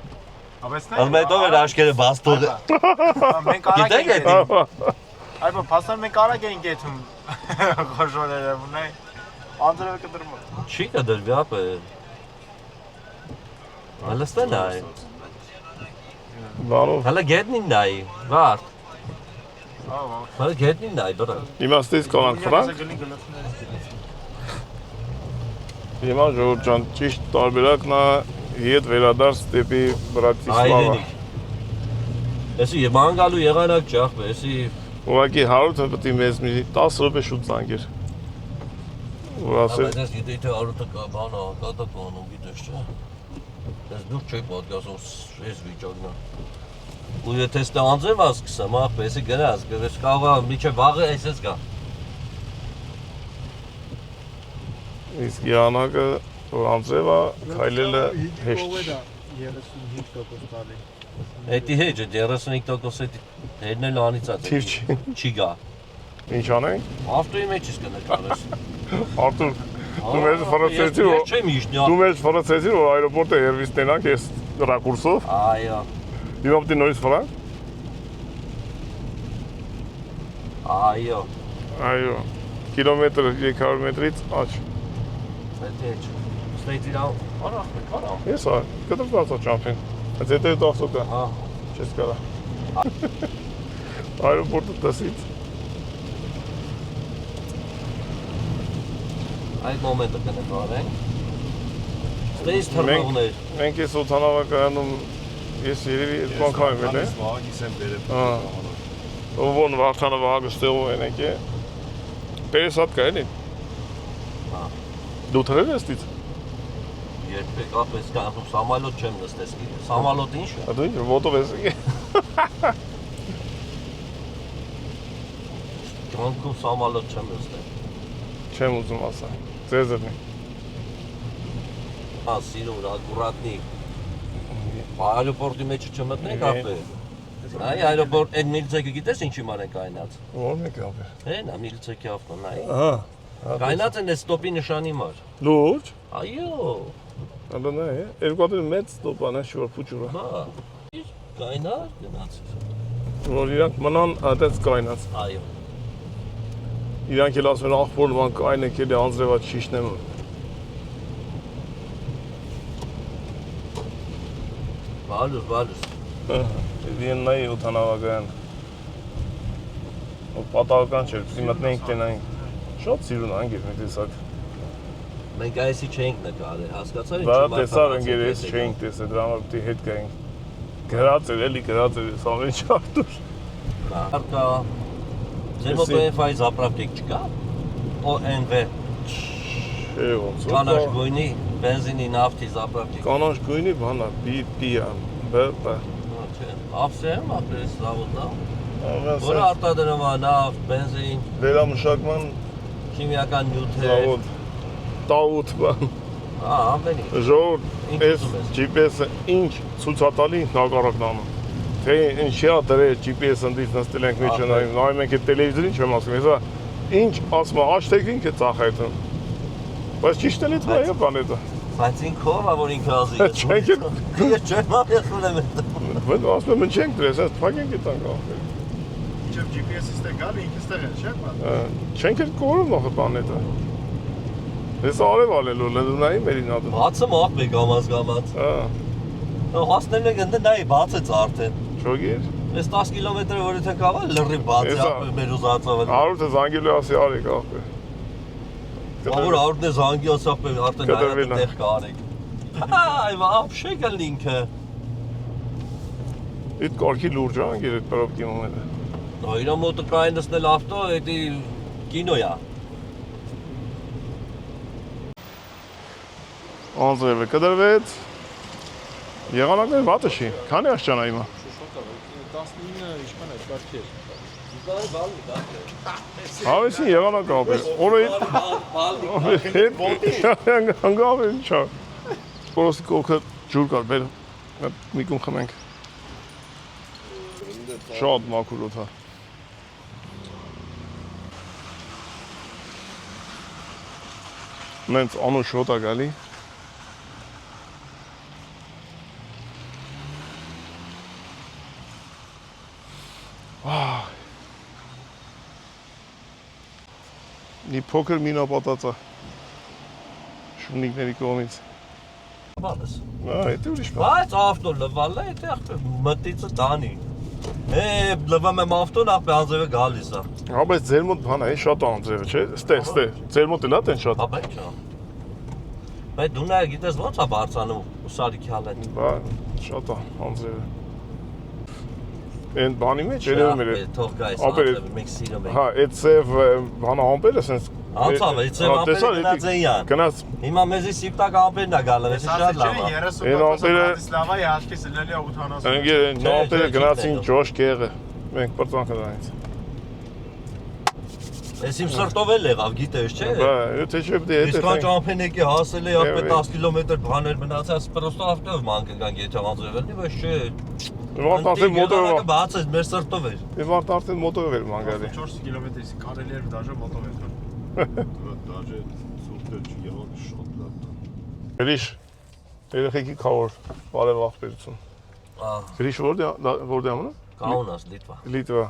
Բայց Ասում եմ դու աշկերը բաց թող։ մենք Գիտեք այդ։ Այո, փաստորեն մենք արագ էինք գեթում խոշորերը, ունե անձրևը կդրում։ Չի կդրվի ապե։ Հələ ստեն այ։ Բանով։ Հələ գետնին նայ, վարդ։ Հələ գետնին նայ, բրա։ Իմաստից կանանք ֆրանկ։ Հիմա ժողովուրդ ջան, ճիշտ տարբերակն է հետ վերադարձ դեպի Բրատիսլավա։ Այդենիք։ Էսի մանգալու եղանակ չախ, էսի Ուղղակի 100-ը պետք է մեզ մի 10 րոպե շուտ զանգեր։ Որ ասել Բայց ես գիտեի թե արուտը կա բանա, կատականում գիտես չէ։ Ես դուք չի պատկասում ես վիճակնա։ Ու եթե ստե անձև ասկսեմ, ախպեսի գնաս, գրես կաղա միջև վաղը այսես գա։ իսկ եղանակը որ անձև է քայլելը հեշտ։ 35% տալի։ Էդի հեջ է 35% հերնել անիծած է։ Թիվ Չի գա։ Ինչ անենք։ Ավտոյի մեջ ես կնկարես։ Արտուր, դու մեզ ֆրանսիացի որ Չեմ իշնյա։ դու մեզ ֆրանսիացի որ այրոպորտը երևի ստենանք ես ռակուրսով։ Այո։ Հիմա պետք է նորից ֆրանկ։ Այո։ Այո։ Կիլոմետր 300 մետրից աճ։ Էդի հեջ։ Ստեյցի դավ, արա։ Ես այ, կտրված է ճամփին։ Այդ հետո ավտոկա։ Հա։ Չես կարա։ Այրոպորտը դասից։ Այդ մոմենտը կնկարենք։ Ստեյց թռնողներ։ Մենք ես օդանավակայանում ես երևի երկու անգամ եմ ելել։ Վահագիս եմ բերել։ Ովոն Վարդանը Վահագը ստեղով են եկե։ Պերեսատկա էլի։ Հա։ Դու թռել ես դից։ Երբեք ապես կանխում սամալոտ չեմ նստես գիտի։ Սամալոտ ինչ է։ Դու ինչ ոտով ես եկե։ Անկում սամալոտ չեմ նստել։ Չեմ ուզում ասա։ Ձեզրնի։ Սիրուն, ակուրատնի։ Այրոպորտի մեջ չմտնենք ապե։ Այ այրոպորտ այդ միլցեքը գիտես ինչի ման է կայնած։ Ո՞րն է կապը։ Հենա միլցեքի ավտոն, այ։ Ահա։ Կայնած են այս ստոպի նշանի մար։ Լուրջ։ Այո։ Ալոնա է։ Երկու հատ մեծ ստոպան է շուր փուճուրա։ Հա։ Կայնար գնաց։ Որ իրանք մնան այդպես կայնած։ Այո։ Իրանք էլ ասում են աղբոր նման կայն է կելի անձրևա չիշնեմ։ Բալուս։ Վիեննայի օդանավակայան։ Պատահական չէր, պիտի մտնենք տենայինք։ Շատ սիրուն անգիր մի տեսակ։ Մենք այսի չենք նկարել, հասկացա՞ր Բա տեսավ ընկերես չէինք տեսել, դրա համար պիտի հետ գայինք։ Գրած էր, էլի գրած էր, այս ամեն ինչ արտուր։ Կա։ Ձեր մոտ Wi-Fi զապրավտիկ չկա։ ONV։ Չէ, ոնց։ Կանաչ գույնի, բենզինի, նավթի զապրավտիկ։ Կանաչ գույնի բանա, BP-ը, BP։ Չէ, ավսեմ, ապրես զավոդնա։ Որը արտադրում է նավթ, բենզին, Վերամշակման քիմիական նյութեր։ զավոդ, տաուտ բան։ Ամեն ինչ։ Ժողովուրդ, այս GPS-ը ինչ ցուցատալի հակառակն անում։ Թե ինչի է դրել GPS-ը ընդից նստել ենք մի չնայում, նայում ենք այդ տելևիզորին չեմ ասում, հեսա ինչ ասում է, աշտեքին կե ծախայթում։ Բայց ճիշտ էլ է թվայը բանետը։ Բայց ինքով է, որ ինքը ազի։ Չենք էլ։ Ես չեմ ապեցնում եմ այդ։ Բայց ասում եմ չենք դրես, այս թվագենք է տանք աղբեր։ Իջև GPS-ից է գալի, ինքս տեղ է, չէ՞, բան։ Չենք էլ կորում նախը բանետը։ Հեսա արև ալելու, լնդունայի մերին ադում։ Բացում աղբե գամած։ Հասնեմ ենք ընդ նայի բացեց արդեն։ Չոգիր։ Այս 10 կիլոմետրը որ եթե կավա լրի բացի ապը մեր ուզածով։ Արութը զանգելու ասի արեք աղբեր։ Որ արդեն է զանգի ասապը արդեն այդտեղ տեղ կարեք։ Այ վաբշե կլինի ինքը։ Իդ կարգի լուրջ է անգիր այդ պրոբկի մոմենը։ Իրա մոտը կային նստել ավտո, էդի կինոյա։ Անձրևը կդրվեց։ Եղանակները վատը չի, քանի աշճանա հիմա։ 19 ինչքան է, բարդ էր։ Հավեսին եղանակ ապեր, օրը հանգավ է չա։ Որոսի կողքը ջուր կար, բեր, մի կում խմենք։ Շատ մաքուր օդա։ Նենց անու շոտ է գալի։ Մի փոքր մինապատած է շունիկների կողմից։ Բալես։ Այդ ուրիշ բան։ Բայց ավտո լվալ է, դա մտիցը տանի։ Լվում եմ ավտոն, ապե անձևը գալիս է։ Հա, բայց ձեր մոտ բան է, շատ անձևը, չէ՞։ Ստե։ Ձեր մոտ էլ է տեն շատ։ Հա, բայց չէ։ Բայց դու նայ գիտես ո՞նց է բարձանում Սարիքի հալեն։ Բա, շատ է անձևը։ Այն բանի մեջ երևում էր։ Թող գայս անձևը, մենք սիրում ենք։ Հա, այդ ծև բանը ամպերը սենց Անցավ, այդ ծև ամպերը գնաց էյան։ Գնաց։ Հիմա մեզի սիպտակ ամպերն է գալը, էսի շատ լավ է։ 30% Բրատիսլավայի հաշկի սլելի է 80։ Ընկեր, նամպերը գնացին ճոշ կեղը։ Մենք պրծանքը դրանից։ Էս իմ սրտով էլ եղավ, գիտես, չէ։ Բա, թե չէ պետք է հետ։ Իսկ կանչ ամփենեկի հասել է ապե 10 կիլոմետր բաներ մնացած, պրոստո ավտով ման կգանք եթե անձրևելնի, բայց չէ։ Վարդ արդեն մոտորով։ Բացեց մեր սրտով էր։ Վարդ արդեն մոտորով էր ման գալի։ 4 կիլոմետրից կարելի էր դաժե մոտով էր։ Դաժե սուրտը չի եղավ շատ լավ։ Գրիշ, երեխեքի քավոր, բարև աղբերություն։ Գրիշ որտե ամնը։ Կաունաս, Լիտվա։ Լիտվա։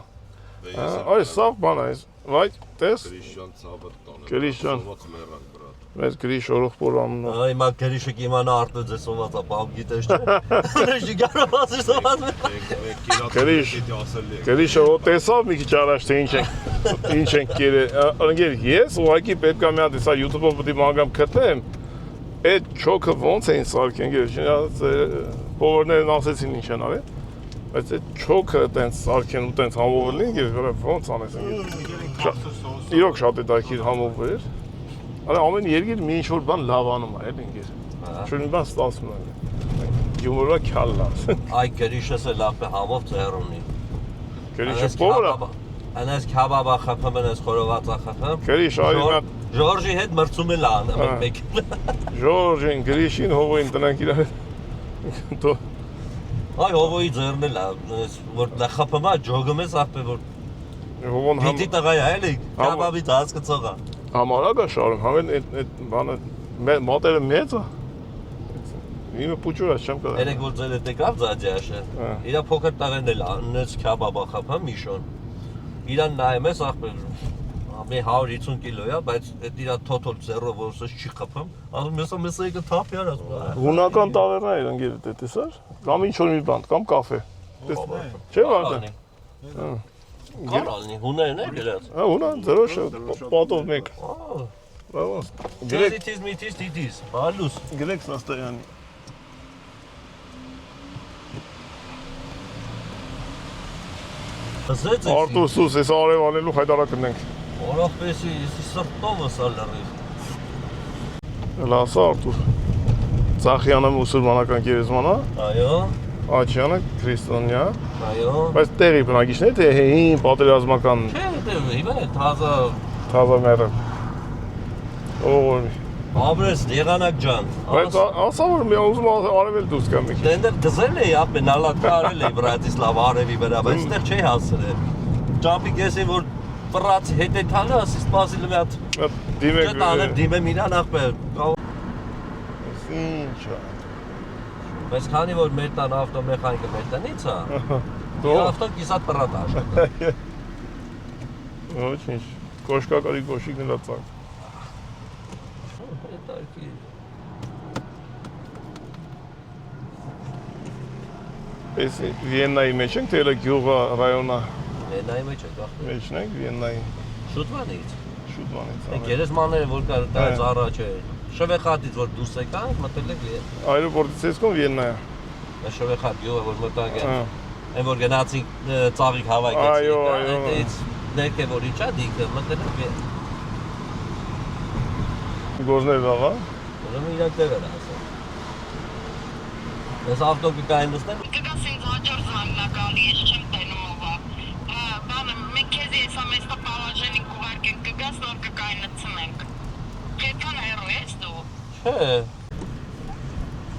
Այս սաղ բան է, վայ, տես։ Գրիշյան ցավը տանը։ Գրիշյան։ Սոված մեռանք բրատ։ Մեզ գրիշ օրողբոր ամնը։ Հիմա գրիշը կիմանա արդեն ձեզ սոված է, բավ գիտես չէ։ Գրիշը գարոված է սոված է։ Գրիշը ո տեսավ մի քիչ առաջ թե ինչ ենք կերել։ Ընկեր, ես ուղղակի պետք է մի հատ սա YouTube-ով պետք է մանգամ գտնեմ։ Այդ չոքը ոնց էին սարքեն, ընկեր, փողորներն ասեցին ինչ են արել։ Բայց այդ չոքը տենց սարքեն ու տենց համովել են, ընկեր, ոնց անես ընկեր։ Իրոք շատ է դակիր համովել էր։ Արա ամեն երկիր մի ինչ-որ բան լավ անում է, էլ ընկեր։ Շուտ մի բան ստացվում է։ Գյումորը քյալլա։ Այ գրիշս է լավ է համով ծեր ունի։ Գրիշը փողորա։ Անես քաբաբա խփում են, այս խորովածա խփում։ Գրիշ, այ Ժորժի հետ մրցում էլ ան, մեկ։ Ժորժին, Գրիշին հողոին տնանք իրար։ Դու Այ հովոյի ձեռն էլ որ դա խփում է, ջոգում ես ախպե որ հողոն Դիտի տղա է, էլի, քաբաբից հասկացող է։ Համարակ է շարում, հավեն այդ բանը մոտերը մեծ է։ Իմը պուճուր է չեմ կդա։ Երեք որ ձեր հետ եկավ ձաջաշը։ Իրա փոքր տղեն էլ անեց քաբաբա խփում Միշոն։ Իրան նայում ես ախպե մի 150 կիլո է, բայց այդ իրա թոթոլ ձեռով որսս չի խփում։ Ասում ես եկը թափ յար ասում։ Հունական տավերնա էր ընկել դե տեսար։ Կամ ինչ որ մի բան, կամ կաֆե։ Չէ՞ վարդը։ Կարալնի հուներն է գրած։ Հա, հունա ձերոշ պատով մեկ։ Բավական։ Գրեք միտիս, բալուս։ Գրեք Սաստայանի։ Զեծ է։ Արտուր սուս, ես արև անելու հայտարակ կնենք։ Որովհետեւ սրտովս ալրի։ Լասա Արտուր։ Ծախյանը մուսուլմանական գերեզման է։ Այո։ Աչյանը քրիստոնյա։ Այո։ Բայց տեղի բնակիչներ թե հին պատերազմական Չէ, դե հիմա թազա թազամերը։ Օր։ Աբրես Եղանակ ջան։ Բայց ասա որ մի ուզում արևել դուրս գամ մի քիչ։ Դենտեղ գզել է ապե նալատկա արել է Բրատիսլավ արևի վրա, բայց այդտեղ չի հասցրել։ Ճամպի գեսի որ ֆրած հետեթալը ասի սպասիլ մի հատ։ Դիմեք։ Դիտանեմ դիմեմ իրան ախպե։ Ինչ է։ Բայց քանի որ մեր տան ավտոմեխանիկը մեր տնից է, Դու ավտո կիսատ պրատ աշակա։ Ոչինչ։ Կոշկակարի կոշիկ նլացանք։ Ես Վիեննայի մեջ ենք, թե elə գյուղը ռայոնա։ Վիեննայի մեջ ենք ախպե։ Մեջն ենք Վիեննայի։ Շուտվանից։ Շուտվանից։ Այդ գերեզմանները որ կար դայց առաջ է։ Շվեխատից որ դուրս եկանք, մտել եք Վիեն։ Այրոպորտից ես կոն Վիեննա է։ Շվեխատ գյուղը որ մտանք են։ Այն որ գնացինք ծաղիկ Այո, հավաքեցինք, այո։ այդից ներքև որ իջա դիքը մտել եք Վիեն։ Գոզներ աղա։ Ուրեմն իրանք տեղ են ասել։ Ես ավտոկային նստեմ։ Կգաս ինձ հաջորդ զանգնակալի, ես չեմ տենում ովա։ Բանը, մենք քեզ ես ամեստա պալաժենիկ ուղարկենք, կգաս նոր կկային նցնենք։ Կետքան հեռու ես դու։ Չէ։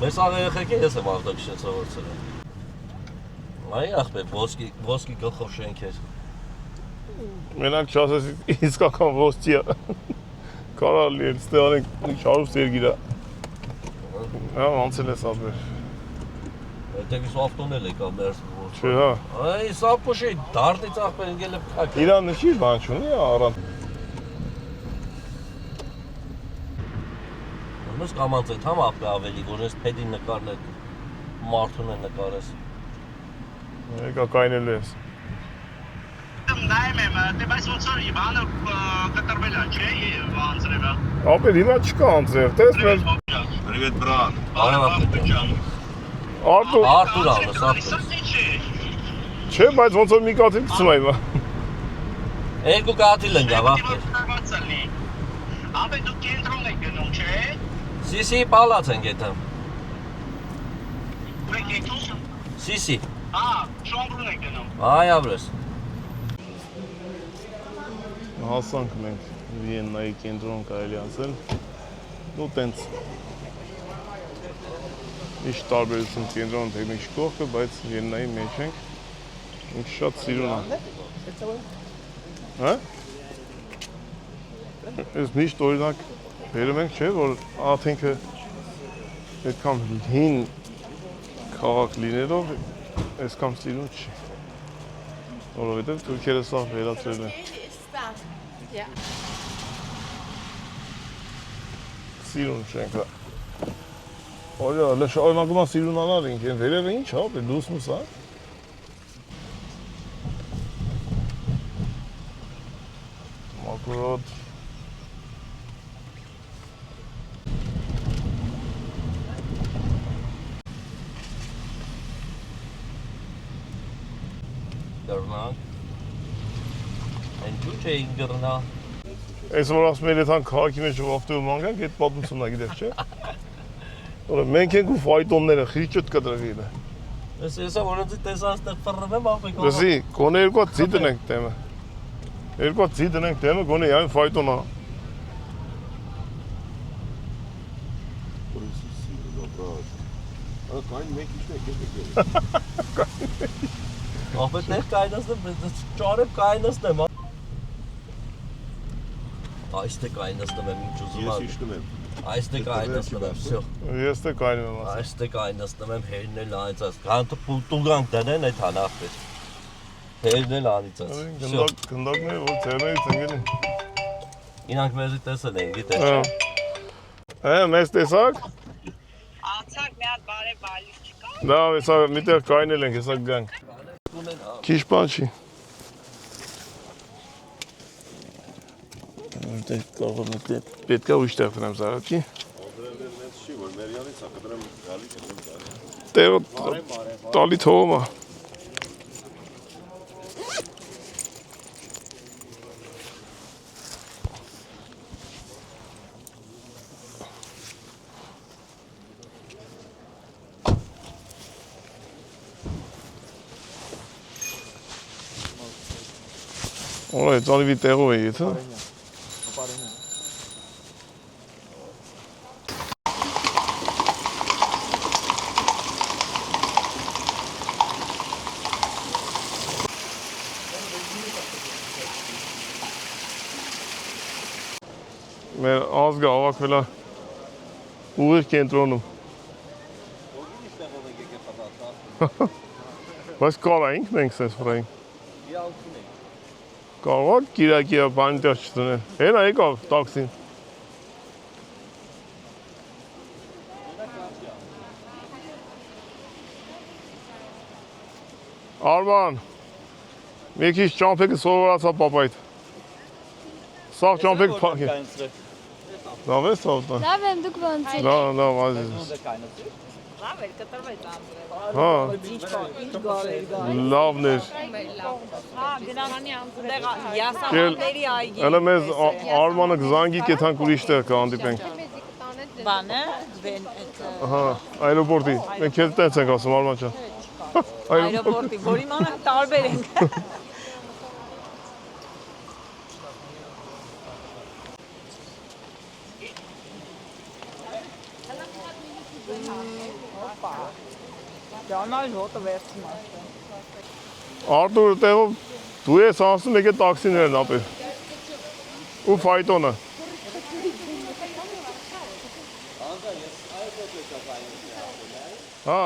Մեզ աղերեխեք ես եմ ավտոկշեն սովորցրել։ Այ ախպե, ոսկի գլխով շենք էր։ Մենակ չասես իսկական ոսկի է։ Կարալի էլ ստեղանենք շարուս երգիրա։ Հա, անցել ես ապեր։ Այդտեղից ավտոն էլ եկավ մեր ոսկի։ Չէ, հա։ Այ սապուշի դարդից ախպեր ընկել է փակ։ Իրան նշիր բան չունի առան։ Ոնց կամանց այդ համ ախպե ավելի, որ ես փեդի նկարն է մարդուն է նկարես։ Եկա կայնելու ես։ Նայում եմ, դե բայց ոնց որ Իվանը կտրվել է, չէ, անձրևը։ Ապեր հիմա չկա անձեր, տես մեր Привет, брат. Արտուր ալս, ախպեր։ Չէ, բայց ոնց որ մի կաթիլ գցում է հիմա։ Երկու կաթիլ ընկավ ախպեր։ Ապե դու կենտրոն եք գնում, չէ։ Սիսի պալաց ենք եթեմ։ Ուրեք եկում։ Սիսի։ Շոմբրուն եք գնում։ Այ աբրես։ Հասանք մենք Վիեննայի կենտրոն կարելի ասել։ Ու տենց Իշ տարբերություն կենտրոն տեխնիկ կողքը, բայց Վիեննայի մեջ ենք։ Ինձ շատ սիրուն է։ Հա? Ես միշտ օրինակ բերում ենք, չէ, որ աթենքը այդքան հին քաղաք լինելով այսքան սիրուն չի։ Որովհետև թուրքերը սա վերացրել են։ Սիրուն շենքը։ Օրյա, շարունակում է սիրունանալ ինք, են վերևը ինչ հա, լուսնուս հա։ Մակրոտ։ Դեռնանք։ Ինչու՞ չէ ինգրնա։ Այս որ ասում են այդքան քաղաքի մեջ ովտում անգանք, այդ պատմությունն է գիտես, չէ։ Որը մենք ենք ու ֆայտոնները խիճուտ կտրվել է։ Ես հեսա որոնց տեսած տեղ ֆռռում եմ ախպե։ Դասի, կոնե երկու ծիտն ենք տեմը։ Երկու ծի դնենք դեմը գոնե այն ֆայտոնա։ Կային մեկ իշն եք Ապետ նեղ կայնասնեմ, ճարև կայնասնեմ։ Այստե կայնասնեմ եմ ինչ ուզում Ես իշնում եմ։ Այստե կայնասնեմ եմ, всё։ Ես դե կայնում եմ ասա։ Այստե կայնասնեմ եմ, հերն էլ անիծած։ Կանտը տուգանք դնեն այդ հանախպես։ Հերն էլ անիծած։ Գնդակները որ ծերներից ընկել են։ Ինանք մեզի տեսել են, գիտես։ Մեզ տեսակ։ Անցակ մի հատ բարև բալիկ չկա։ Լավ, հեսա միտեղ կայնել ենք, հեսա գանք։ Քիչ բան չի։ Պետք է ուշ տեղ տնեմ Զարաչի։ Չի որ Մերյանից է կդրեմ գալի կդրեմ գալի։ Տեղը տալի թողոմա։ Օլե, ծանիվի տեղով է եթը։ Մեր ազգը ավակվել է ուղիղ կենտրոնում։ Բայց կարայինք մենք սենց վրայինք։ Կարող կիրակի է բան տեղ չտնել։ Հենա եկավ տաքսին։ Արման, մի քիչ ճամփեկը սովորացա պապայդ։ Սաղ ճամփեկը փակ է։ Լավ ես սավտա։ Լավ եմ, դուք ոնց եք։ Լավ, ազիզ։ Լավ էր, կտրվեց անձրև։ Հա, Ինչ գարեր գա։ լավն էր։ Հա, գնանի անձրև յասամանների այգի։ Հələ մեզ Արմանը կզանգի կեթանք ուրիշ տեղ կհանդիպենք։ Բանը, վեն այդ Հա, այրոպորտի։ Մենք քեզ տենց ենք ասում Արման ջան։ այրոպորտի, որի մանա տարբեր ենք։ Ճանալ հոտը վերցում ասում։ Արտուր տեղով դու ես ասում եկե տաքսիներն ապեր։ Ու ֆայտոնը։ Հա։